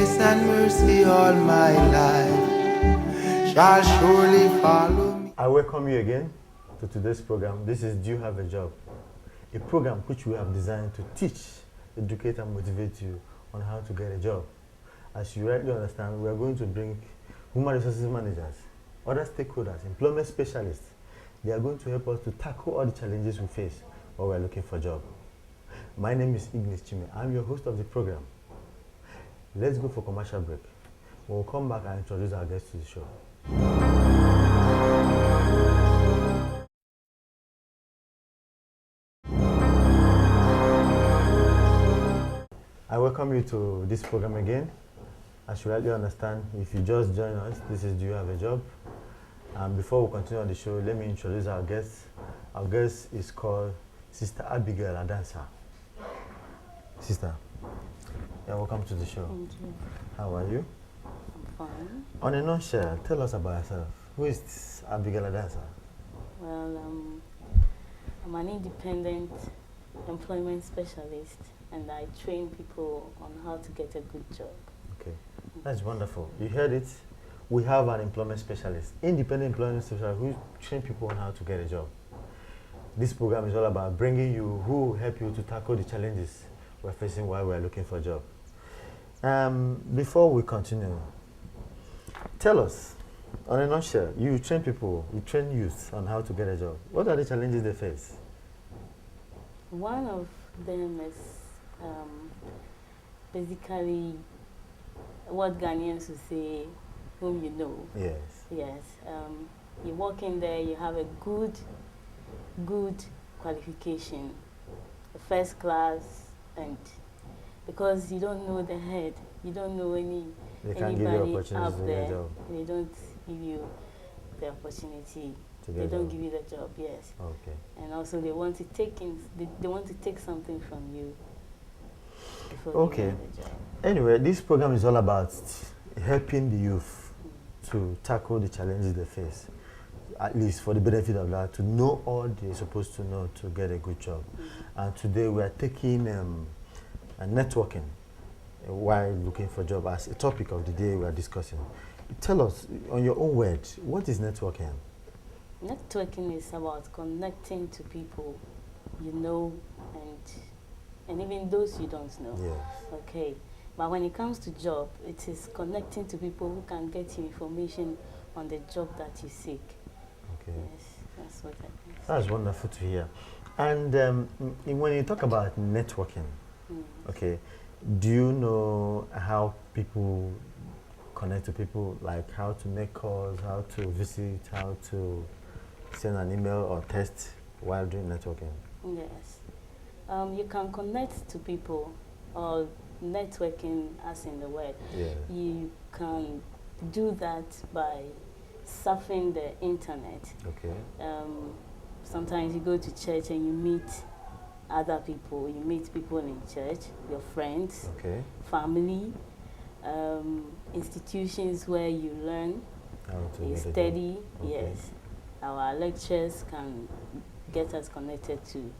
Goodness and mercy all my life shall surely follow me. I welcome you again to today's program. This is Do You Have a Job? A program which we have designed to teach, educate and motivate you on how to get a job. As you rightly understand, we are going to bring human resources managers, other stakeholders, employment specialists. They are going to help us to tackle all the challenges we face while we are looking for a job. My name is Ignis Chime. I'm your host of the program. Let's go for commercial break. We'll come back and introduce our guests to the show. I welcome you to this program again. As you rightly understand, if you just join us, this is Do You Have a Job? And before we continue on the show, let me introduce our guest. Our guest is called Sister Abigail Adansa. Sister, welcome to the show. Thank you. How are you? I'm fine. On a nutshell, tell us about yourself. Who is Abigail Adansa? Well, I'm an independent employment specialist, and I train people on how to get a good job. Okay, that's wonderful. You heard it. We have an employment specialist, independent employment specialist who train people on how to get a job. This program is all about bringing you who will help you to tackle the challenges we're facing while we're looking for a job. Before we continue, tell us, on a nutshell, you train people, you train youth on how to get a job. What are the challenges they face? One of them is basically what Ghanaians would say, whom you know. Yes. Yes. You walk in there, you have a good qualification, a first class, and because you don't know the head, you don't know They can't give you anybody opportunities out to get a there. job. They don't give you the opportunity. To They get a don't job. give you the job. Yes. Okay. And also they want to take they want to take something from you before Okay. giving you the job. Anyway, this program is all about helping the youth to tackle the challenges they face, at least for the benefit of that, to know all they're supposed to know to get a good job. And today we are taking networking while looking for a job as a topic of the day we are discussing. Tell us, on your own words, what is networking? Networking is about connecting to people you know and even those you don't know. Yes. Okay. But when it comes to job, it is connecting to people who can get you information on the job that you seek. Okay. Yes, that's what I think. That's wonderful to hear. And when you talk about networking, okay, do you know how people connect to people, like how to make calls, how to visit, how to send an email or text while doing networking? Yes. You can connect to people, or networking as in the word. Yeah. You can do that by surfing the internet. Okay. Sometimes you go to church and you meet other people. You meet people in church, your friends, Okay. family, institutions where you learn, How to you get a job. study. Okay. Yes. Our lectures can get us connected to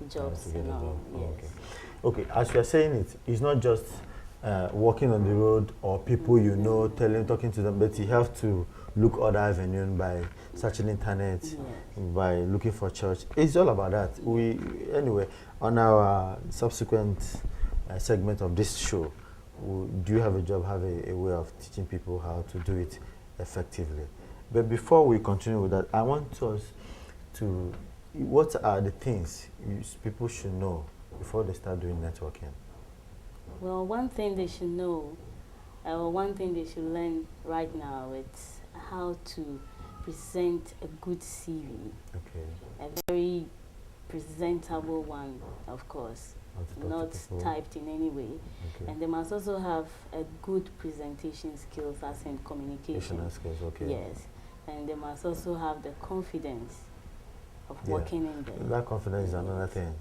jobs to get and a all. job. Yes. Okay. Okay, as you are saying it, it's not just walking on the road or people you know, talking to them, but you have to look other avenues by searching internet, Yes. by looking for church. It's all about that. Anyway, on our subsequent segment of this show, Do You Have a Job? Have a way of teaching people how to do it effectively. But before we continue with that, I want us to, what are the things people should know before they start doing networking? Well, one thing they should know, or one thing they should learn right now, it's how to present a good CV. Okay. A very presentable one, of course, How to talk to not people. typed in any way. Okay. And they must also have a good presentation skills, as in communication. Professional skills, okay. Yes. And they must also have the confidence of Yeah. working in there. That confidence is another thing.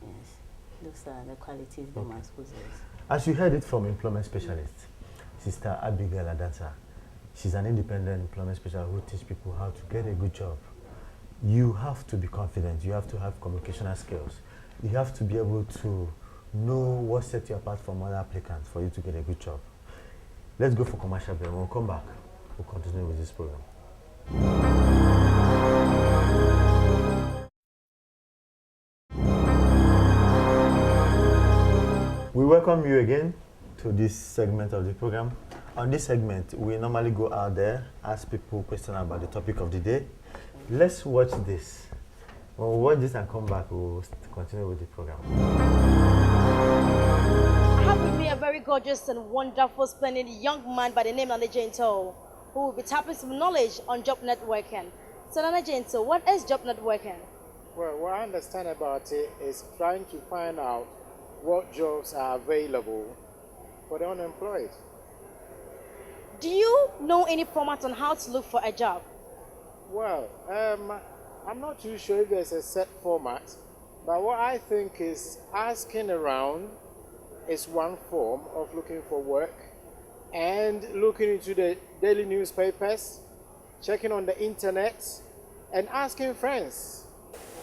Yes. Those are the qualities they Okay. must possess. As you heard it from employment specialist, Sister Abigail Adansa, she's an independent employment specialist who teaches people how to get a good job. You have to be confident. You have to have communicational skills. You have to be able to know what sets you apart from other applicants for you to get a good job. Let's go for commercial break. When we come back, we'll continue with this program. We welcome you again to this segment of the program. On this segment, we normally go out there, ask people questions about the topic of the day. Let's watch this. When we watch this and come back, we'll continue with the program. I have with me a very gorgeous and wonderful, splendid young man by the name Nana Gento, who will be tapping some knowledge on job networking. So Nana Gento, what is job networking? Well, what I understand about it is trying to find out what jobs are available for the unemployed. Do you know any format on how to look for a job? Well, I'm not too sure if there's a set format, but what I think is asking around is one form of looking for work, and looking into the daily newspapers, checking on the internet, and asking friends.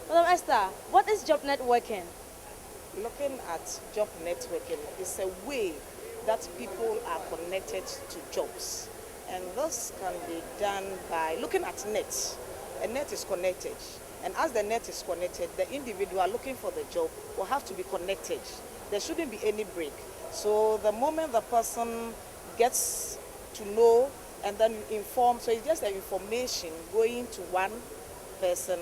Madam Esther, what is job networking? Looking at job networking is a way that people are connected to jobs. And this can be done by looking at net. A net is connected. And as the net is connected, the individual looking for the job will have to be connected. There shouldn't be any break. So the moment the person gets to know and then inform, so it's just the information going to one person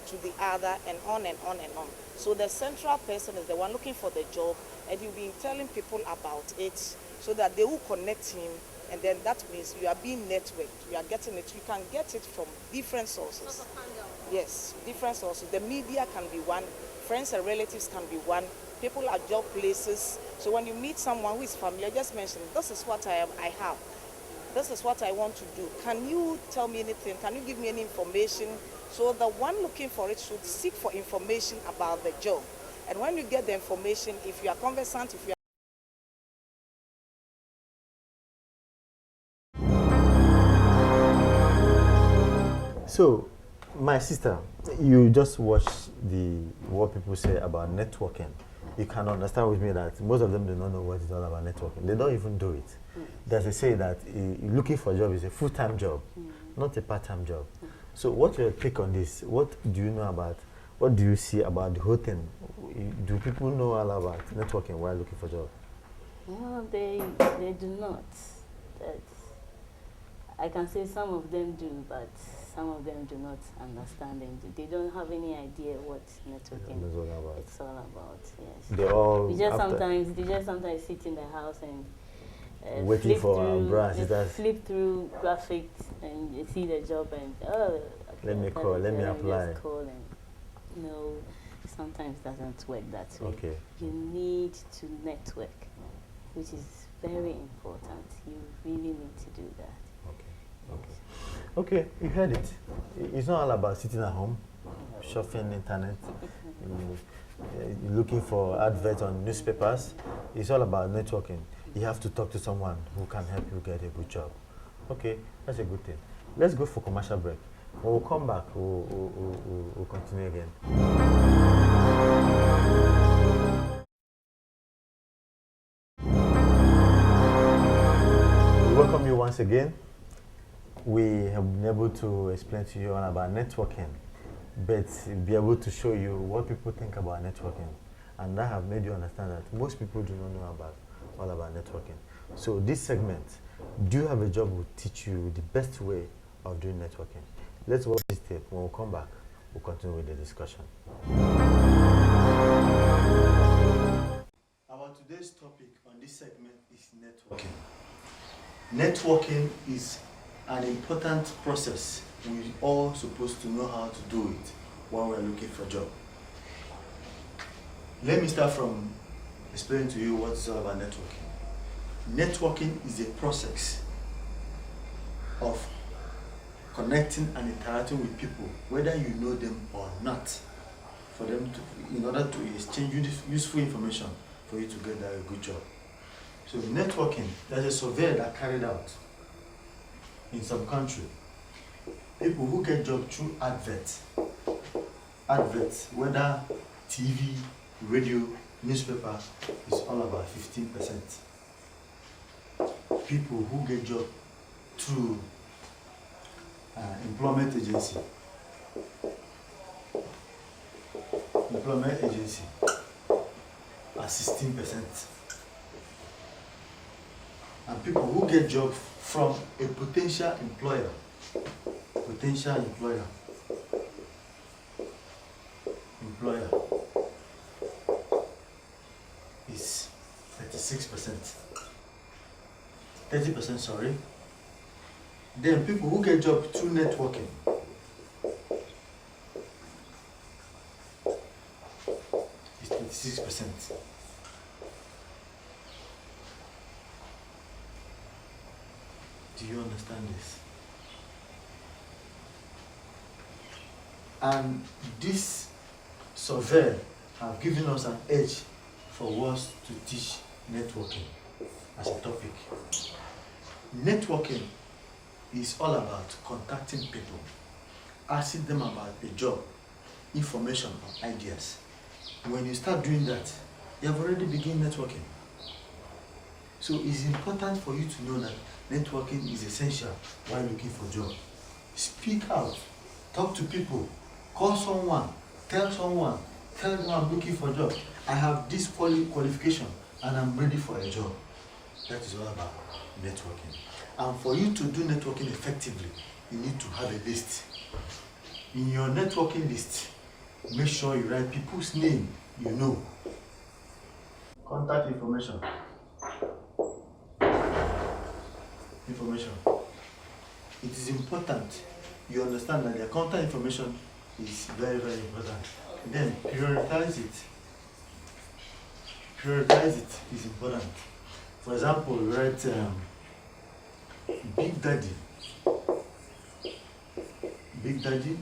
to the other and on and on and on. So the central person is the one looking for the job, and you'll be telling people about it so that they will connect him, and then that means you are being networked. You are getting it. You can get it from different sources. Yes, different sources. The media can be one. Friends and relatives can be one. People at job places. So when you meet someone who is familiar, just mention, this is what I have. This is what I want to do. Can you tell me anything? Can you give me any information? So the one looking for it should seek for information about the job. And when you get the information, if you are conversant, if you are So, my sister, you just watched what people say about networking. You can understand with me that most of them do not know what it's all about networking. They don't even do it. There's a say that looking for a job is a full-time job, not a part-time job. So what's your take on this? What do you know about, what do you see about the whole thing? Do people know all about networking while looking for a job? No, they do not. I can say some of them do, but some of them do not understand, and they don't have any idea what networking is all about. It's all about. Yes. They all They just sometimes sit in the house and waiting flip for through, branches. flip through graphics and you see the job and okay, let me call, let me apply. Just call and no, sometimes doesn't work that way. Okay. You need to network, which is very important. You really need to do that. Okay, you heard it. It's not all about sitting at home, surfing internet, looking for adverts on newspapers. It's all about networking. You have to talk to someone who can help you get a good job. Okay, that's a good thing. Let's go for commercial break. When we come back, we'll continue again. We welcome you once again. We have been able to explain to you all about networking, but be able to show you what people think about networking. And that have made you understand that most people do not know all about networking. So this segment, Do You Have a Job, will teach you the best way of doing networking. Let's watch this tape. When we come back, we'll continue with the discussion. Our today's topic on this segment is networking. Networking is an important process. We're all supposed to know how to do it when we're looking for a job. Let me start from explaining to you what's all about networking. Networking is a process of connecting and interacting with people, whether you know them or not, for them to, in order to exchange useful information for you to get a good job. So networking, there's a survey that carried out in some country. People who get jobs through adverts, whether TV, radio, newspaper, is all about 15%. people who get job through employment agency. Employment agency are 16%. And people who get job from a potential employer is 36%. 30%, sorry. Then people who get job through networking is 26%. Do you understand this? And this survey have given us an edge for us to teach networking as a topic. Networking is all about contacting people, asking them about a job, information, or ideas. When you start doing that, you have already begun networking. So it's important for you to know that networking is essential while looking for a job. Speak out, talk to people, call someone, tell them I'm looking for a job. I have this qualification and I'm ready for a job. That is all about networking. And for you to do networking effectively, you need to have a list. In your networking list, make sure you write people's name you know. Contact information. It is important you understand that their contact information is very, very important. Then prioritize it. Prioritize it is important. For example, write Big Daddy. Big Daddy.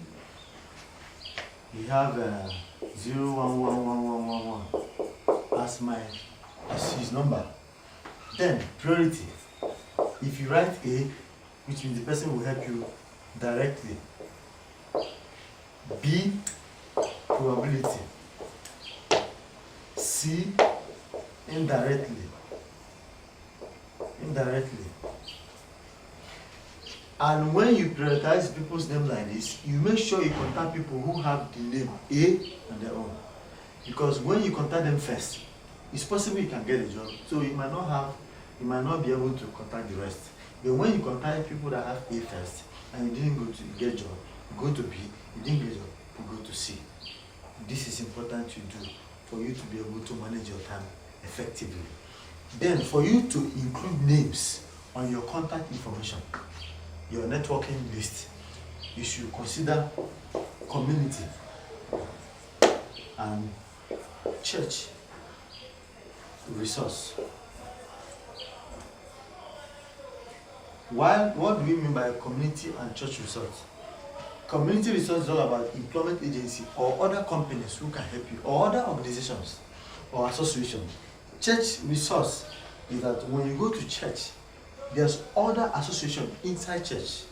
We have 011111 as his number. Then priority. If you write A, which means the person will help you directly. B, probability. C, indirectly. And when you prioritize people's name like this, you make sure you contact people who have the name A on their own. Because when you contact them first, it's possible you can get a job. So you might not be able to contact the rest. But when you contact people that have A first and you didn't go to get a job, you go to B, you didn't get a job, you go to C. This is important to do for you to be able to manage your time effectively. Then for you to include names on your contact information, your networking list, you should consider community and church resource. What do we mean by community and church resource? Community resource is all about employment agency or other companies who can help you, or other organizations or associations. Church resource is that when you go to church, there's other associations inside church.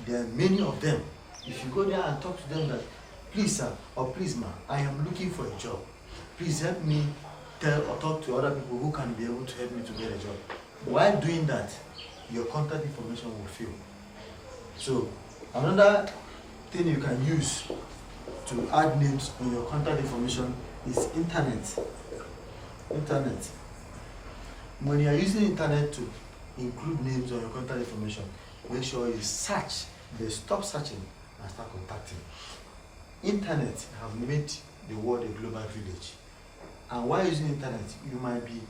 There are many of them. If you go there and talk to them that, please sir, or please ma, I am looking for a job. Please help me tell or talk to other people who can be able to help me to get a job. While doing that, your contact information will fill. So another thing you can use to add names on your contact information is internet. When you are using internet to include names on your contact information, make sure you search. They stop searching and start contacting. Internet have made the world a global village. And while using internet, you might be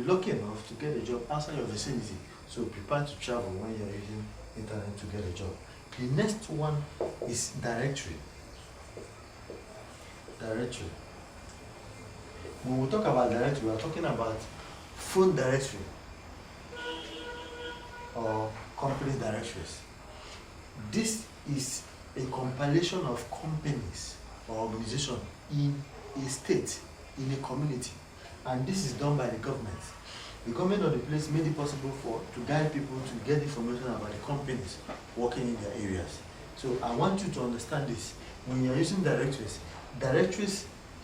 lucky enough to get a job outside your vicinity. So prepare to travel when you are using internet to get a job. The next one is directory. When we talk about directory, we are talking about phone directory or company directories. This is a compilation of companies or organizations in a state, in a community, and this is done by the government. The government of the place made it possible to guide people to get information about the companies working in their areas. So I want you to understand this. When you are using directories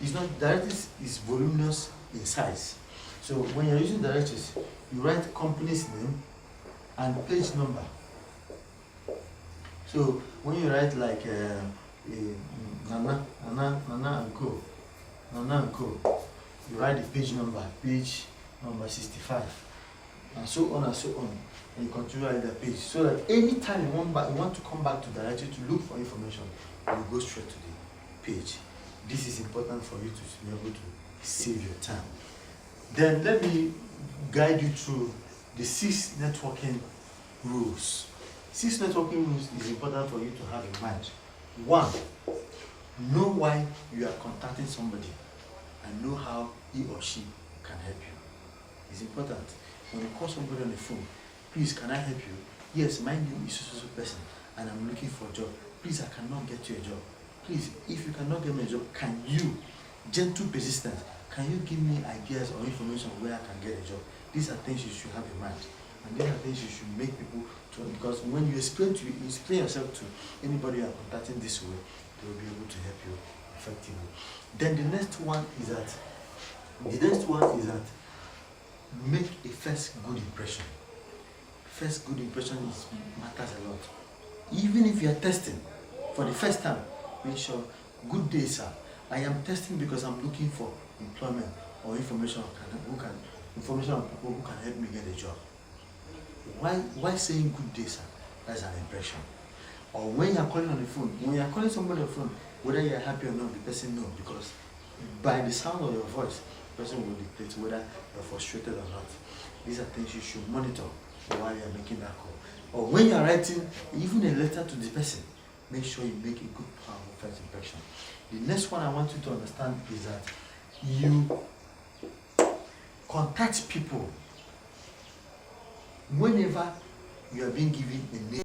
is voluminous in size. So when you're using directories, you write company's name and page number. So when you write like Nana and Co, you write the page number 65, and so on and so on, and you continue writing the page, so that anytime you want to come back to directory to look for information, you go straight to the page. This is important for you to be able to save your time. Then let me guide you through the 6 networking rules. 6 networking rules is important for you to have in mind. 1, know why you are contacting somebody and know how he or she can help you. It's important. When you call somebody on the phone, please, can I help you? Yes, my name is so person and I'm looking for a job. Please, I cannot get you a job. Please, if you cannot get me a job, can you, gentle persistence, can you give me ideas or information where I can get a job? These are things you should have in mind. And these are things you should make people to, because when you explain yourself to anybody you are contacting this way, they will be able to help you effectively. Then the next one is that make a first good impression. First good impression matters a lot. Even if you are testing for the first time, make sure, good day sir, I am testing because I'm looking for employment or information on people who can help me get a job. Why saying good day sir? That's an impression. Or when you are calling on the phone, when you are calling somebody on the phone, whether you are happy or not, the person knows, because by the sound of your voice, the person will dictate whether you are frustrated or not. These are things you should monitor while you are making that call. Or when you are writing even a letter to the person, make sure you make a good, powerful first impression. The next one I want you to understand is that you contact people whenever you are being given a name.